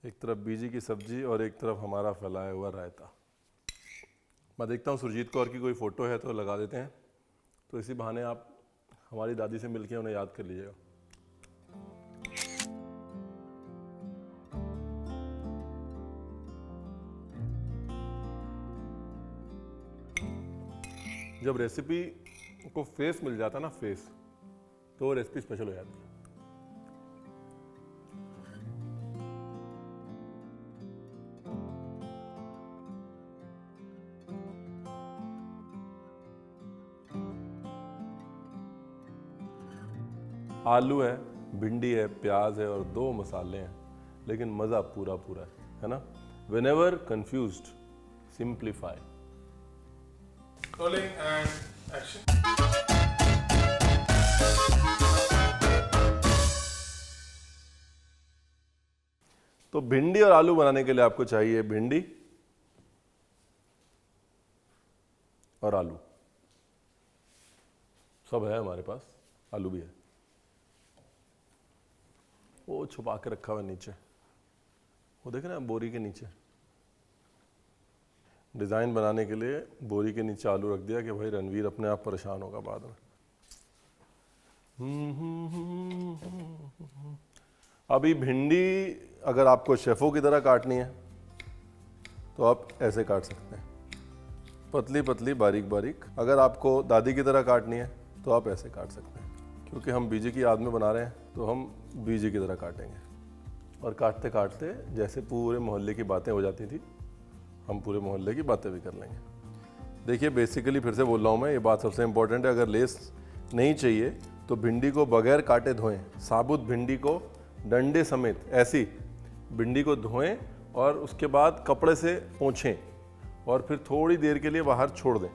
एक तरफ बीजी की सब्जी और एक तरफ हमारा फैलाया हुआ रायता। मैं देखता हूँ सुरजीत कौर की कोई फ़ोटो है तो लगा देते हैं, तो इसी बहाने आप हमारी दादी से मिलके उन्हें याद कर लीजिएगा। जब रेसिपी को फेस मिल जाता ना, फेस, तो वो रेसिपी स्पेशल हो जाती है। आलू है, भिंडी है, प्याज है और 2 मसाले हैं, लेकिन मज़ा पूरा पूरा है ना। Whenever confused, simplify. Rolling and action. तो भिंडी और आलू बनाने के लिए आपको चाहिए भिंडी और आलू, सब है हमारे पास, आलू भी है। वो छुपा के रखा हुआ है नीचे, वो देख रहे हैं बोरी के नीचे। डिज़ाइन बनाने के लिए बोरी के नीचे आलू रख दिया कि भाई रणवीर अपने आप परेशान होगा बाद में। अभी भिंडी अगर आपको शेफों की तरह काटनी है तो आप ऐसे काट सकते हैं, पतली पतली बारीक बारीक। अगर आपको दादी की तरह काटनी है तो आप ऐसे काट सकते हैं। क्योंकि हम बीजे की याद में बना रहे हैं तो हम बीजे की तरह काटेंगे। और काटते काटते जैसे पूरे मोहल्ले की बातें हो जाती थी, हम पूरे मोहल्ले की बातें भी कर लेंगे। देखिए बेसिकली फिर से बोल रहा हूँ मैं, ये बात सबसे इम्पोर्टेंट है। अगर लेस नहीं चाहिए तो भिंडी को बगैर काटे धोएं, साबुत भिंडी को डंडे समेत ऐसी भिंडी को धोएं और उसके बाद कपड़े से पोंछें और फिर थोड़ी देर के लिए बाहर छोड़ दें।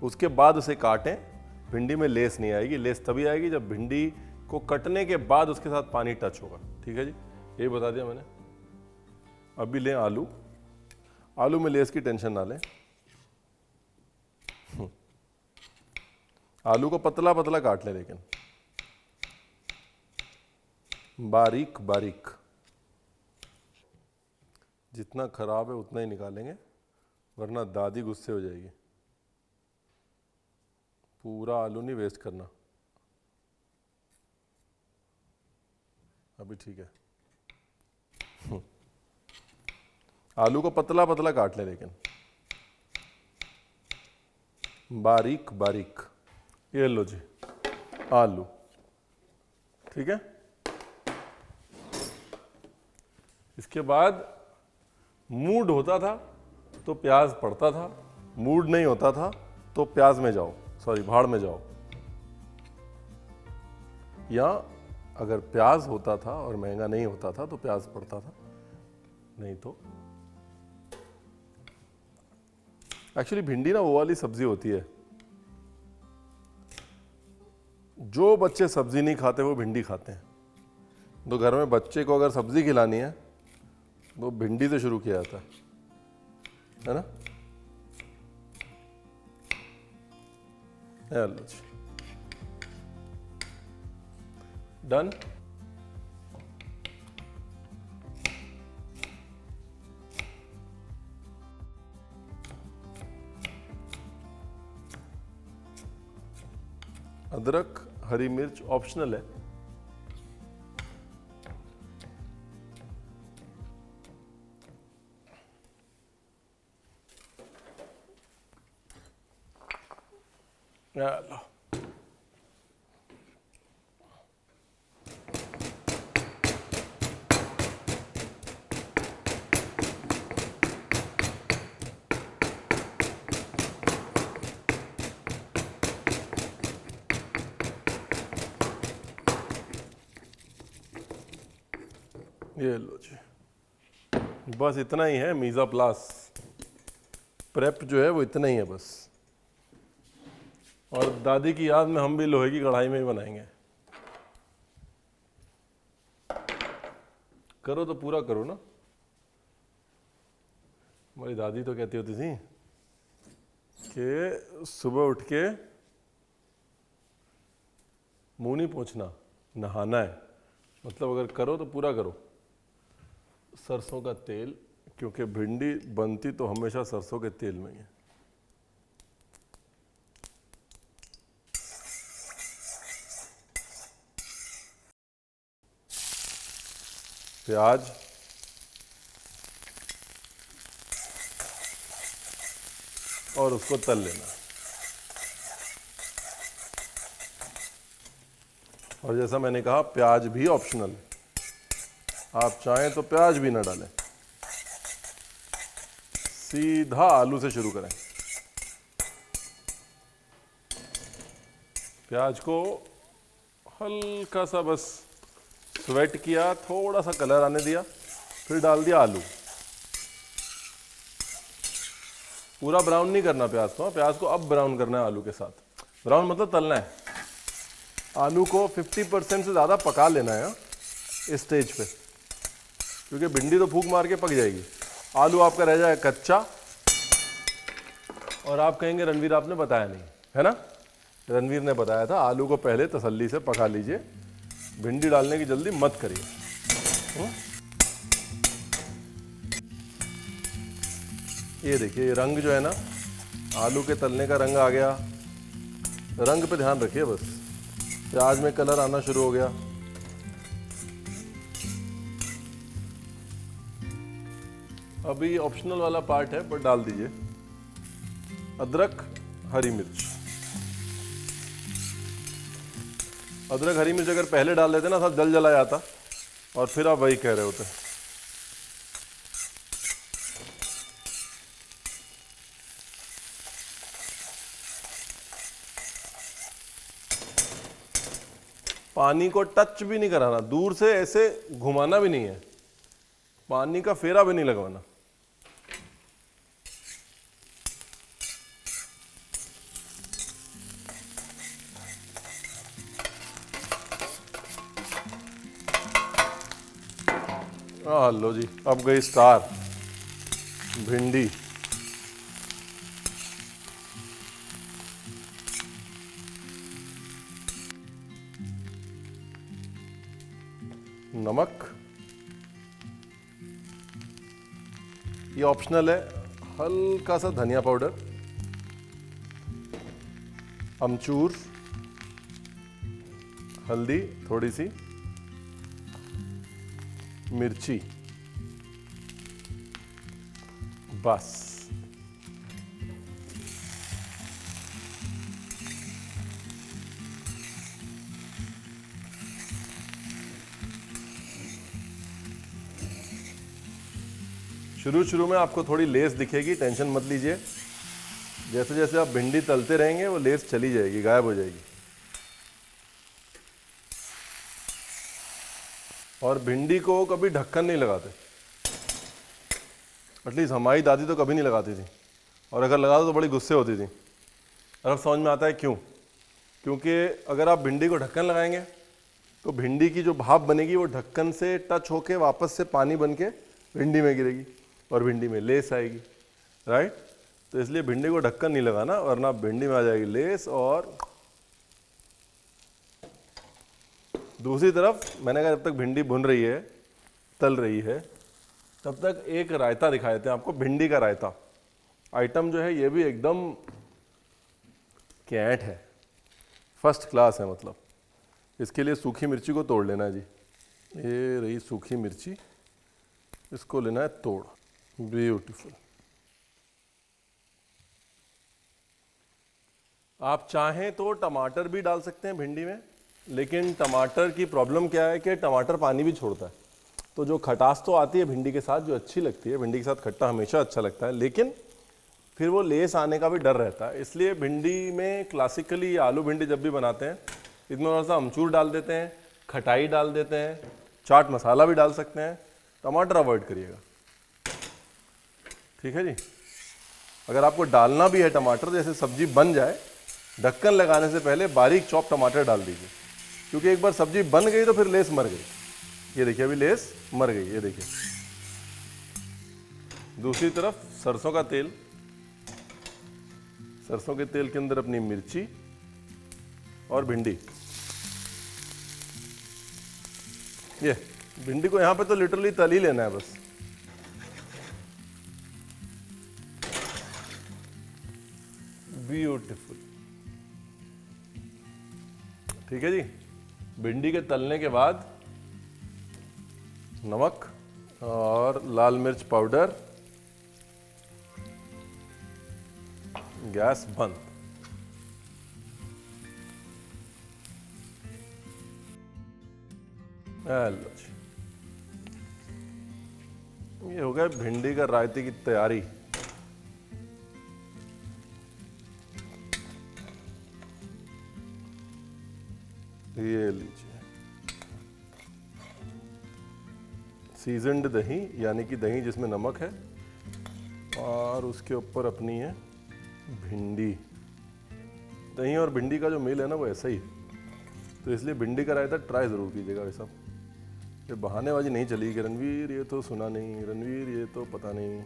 उसके बाद उसे काटें। भिंडी में लेस नहीं आएगी, लेस तभी आएगी जब भिंडी को कटने के बाद उसके साथ पानी टच होगा। ठीक है जी, ये बता दिया मैंने। अभी लें आलू। आलू में लेस की टेंशन ना लें। आलू को पतला पतला काट लें, लेकिन बारीक बारीक। जितना खराब है उतना ही निकालेंगे, वरना दादी गुस्से हो जाएगी। पूरा आलू नहीं वेस्ट करना। अभी ठीक है। आलू को पतला पतला काट ले, लेकिन बारीक बारीक। ये लो जी आलू, ठीक है। इसके बाद मूड होता था तो प्याज पड़ता था, मूड नहीं होता था तो प्याज में जाओ, सॉरी भाड़ में जाओ। या अगर प्याज होता था और महंगा नहीं होता था तो प्याज पड़ता था, नहीं तो। एक्चुअली भिंडी ना वो वाली सब्जी होती है, जो बच्चे सब्जी नहीं खाते वो भिंडी खाते हैं। तो घर में बच्चे को अगर सब्जी खिलानी है तो भिंडी से शुरू किया जाता है ना। हेलो जी, डन। अदरक हरी मिर्च ऑप्शनल है। लो ये लो जी, बस इतना ही है। मीज़ा प्लास प्रेप जो है वो इतना ही है बस। और दादी की याद में हम भी लोहे की कढ़ाई में ही बनाएंगे। करो तो पूरा करो ना। हमारी दादी तो कहती होती थी कि सुबह उठ के मुंह नहीं पोंछना, नहाना है। मतलब अगर करो तो पूरा करो। सरसों का तेल, क्योंकि भिंडी बनती तो हमेशा सरसों के तेल में ही है। प्याज, और उसको तल लेना। और जैसा मैंने कहा, प्याज भी ऑप्शनल है, आप चाहें तो प्याज भी ना डालें, सीधा आलू से शुरू करें। प्याज को हल्का सा बस स्वेट किया, थोड़ा सा कलर आने दिया, फिर डाल दिया आलू। पूरा ब्राउन नहीं करना प्याज को, प्याज को अब ब्राउन करना है आलू के साथ। ब्राउन मतलब तलना है। आलू को 50% से ज़्यादा पका लेना है इस स्टेज पे, क्योंकि भिंडी तो फूंक मार के पक जाएगी, आलू आपका रह जाएगा कच्चा। और आप कहेंगे रणवीर आपने बताया नहीं, है ना? रणवीर ने बताया था आलू को पहले तसल्ली से पका लीजिए, भिंडी डालने की जल्दी मत करिए। ये देखिए, ये रंग जो है ना, आलू के तलने का रंग आ गया। रंग पे ध्यान रखिए बस। प्याज में कलर आना शुरू हो गया। अभी ऑप्शनल वाला पार्ट है, पर डाल दीजिए अदरक, हरी मिर्च। अदरक हरी मिर्च अगर पहले डाल देते ना, सब जल जला जाता, और फिर आप वही कह रहे होते। पानी को टच भी नहीं कराना, दूर से ऐसे घुमाना भी नहीं है, पानी का फेरा भी नहीं लगवाना। लो जी, अब गई स्टार भिंडी। नमक, ये ऑप्शनल है। हल्का सा धनिया पाउडर, अमचूर, हल्दी थोड़ी सी, मिर्ची, बस। शुरू में आपको थोड़ी लेस दिखेगी, टेंशन मत लीजिए। जैसे जैसे आप भिंडी तलते रहेंगे वो लेस चली जाएगी, गायब हो जाएगी। और भिंडी को कभी ढक्कन नहीं लगाते, एटलीस्ट हमारी दादी तो कभी नहीं लगाती थी, और अगर लगा दो तो बड़ी गुस्से होती थी। अगर समझ में आता है क्यों? क्योंकि अगर आप भिंडी को ढक्कन लगाएंगे तो भिंडी की जो भाप बनेगी वो ढक्कन से टच होके वापस से पानी बन के भिंडी में गिरेगी, और भिंडी में लेस आएगी, राइट? तो इसलिए भिंडी को ढक्कन नहीं लगाना, वरना भिंडी में आ जाएगी लेस। और दूसरी तरफ मैंने कहा, जब तक भिंडी भुन रही है, तल रही है, तब तक एक रायता दिखा देते हैं आपको, भिंडी का रायता। आइटम जो है ये भी एकदम कैंट है, फर्स्ट क्लास है। मतलब इसके लिए सूखी मिर्ची को तोड़ लेना है जी। ये रही सूखी मिर्ची, इसको लेना है तोड़। ब्यूटीफुल। आप चाहें तो टमाटर भी डाल सकते हैं भिंडी में, लेकिन टमाटर की प्रॉब्लम क्या है कि टमाटर पानी भी छोड़ता है, तो जो खटास तो आती है भिंडी के साथ, जो अच्छी लगती है, भिंडी के साथ खट्टा हमेशा अच्छा लगता है, लेकिन फिर वो लेस आने का भी डर रहता है। इसलिए भिंडी में क्लासिकली आलू भिंडी जब भी बनाते हैं, इसमें थोड़ा सा अमचूर डाल देते हैं, खटाई डाल देते हैं, चाट मसाला भी डाल सकते हैं। टमाटर अवॉइड करिएगा, ठीक है जी। अगर आपको डालना भी है टमाटर, जैसे सब्जी बन जाए, ढक्कन लगाने से पहले बारीक चॉप टमाटर डाल दीजिए, क्योंकि एक बार सब्जी बन गई तो फिर लेस मर गई। ये देखिए, अभी लेस मर गई, ये देखिए। दूसरी तरफ सरसों का तेल, सरसों के तेल के अंदर अपनी मिर्ची और भिंडी। ये भिंडी को यहां पे तो लिटरली तल ही लेना है बस। ब्यूटीफुल। ठीक है जी। भिंडी के तलने के बाद नमक और लाल मिर्च पाउडर, गैस बंद। लो जी, ये हो गया भिंडी का रायते की तैयारी। ये लीजिए सीजन्ड दही, यानी कि दही जिसमें नमक है, और उसके ऊपर अपनी है भिंडी। दही और भिंडी का जो मेल है ना वो ऐसा ही, तो इसलिए भिंडी का रायता ट्राई ज़रूर कीजिएगा। ये सब ये बहानेबाजी नहीं चली कि रणवीर ये तो सुना नहीं, रणवीर ये तो पता नहीं।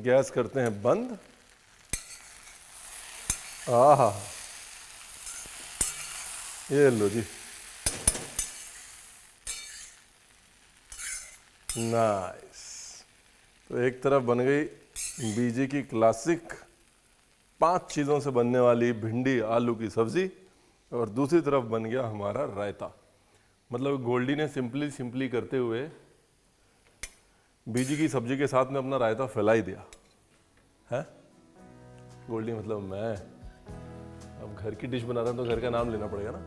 गैस करते हैं बंद। आहा, ये लो जी, नाइस। तो एक तरफ बन गई बीजे की क्लासिक 5 चीज़ों से बनने वाली भिंडी आलू की सब्जी, और दूसरी तरफ बन गया हमारा रायता। मतलब गोल्डी ने सिंपली करते हुए बीजी की सब्जी के साथ में अपना रायता फैला ही दिया है। गोल्डी मतलब मैं, अब घर की डिश बना रहा हूं तो घर का नाम लेना पड़ेगा ना।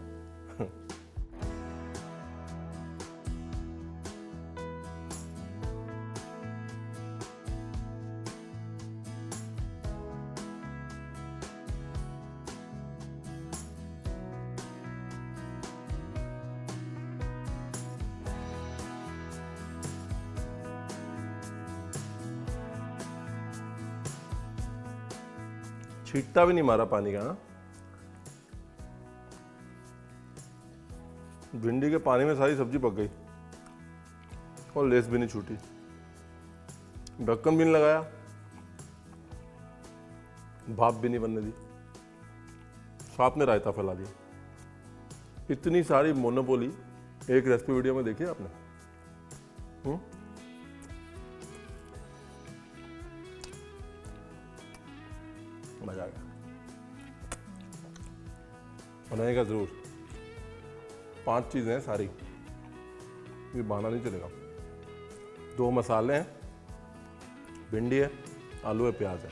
छींटा भी नहीं मारा पानी का ना। भिंडी के पानी में सारी सब्जी पक गई और लेस भी नहीं छूटी, ढक्कन भी नहीं लगाया, भाप भी नहीं बनने दी, साथ में रायता फैला दिया। इतनी सारी मोनोपोली एक रेसिपी वीडियो में देखी आपने? मजा आ गया, बनाएगा जरूर। 5 चीजें हैं सारी, ये बहाना नहीं चलेगा। 2 मसाले हैं, भिंडी है, आलू है, प्याज है।